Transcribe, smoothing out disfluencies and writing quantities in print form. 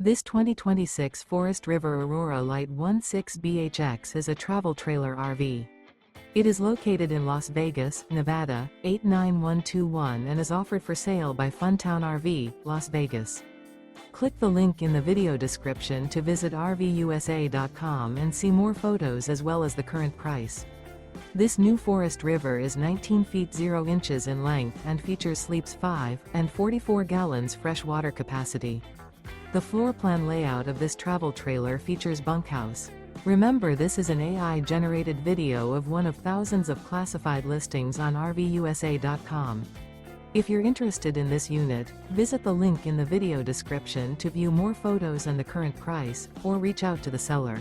This 2026 Forest River Aurora Light 16BHX is a travel trailer RV. It is located in Las Vegas, Nevada, 89121 and is offered for sale by Funtown RV, Las Vegas. Click the link in the video description to visit RVUSA.com and see more photos as well as the current price. This new Forest River is 19 feet 0 inches in length and features sleeps 5 and 44 gallons fresh water capacity. The floor plan layout of this travel trailer features bunkhouse. Remember, this is an AI-generated video of one of thousands of classified listings on RVUSA.com. If you're interested in this unit, visit the link in the video description to view more photos and the current price, or reach out to the seller.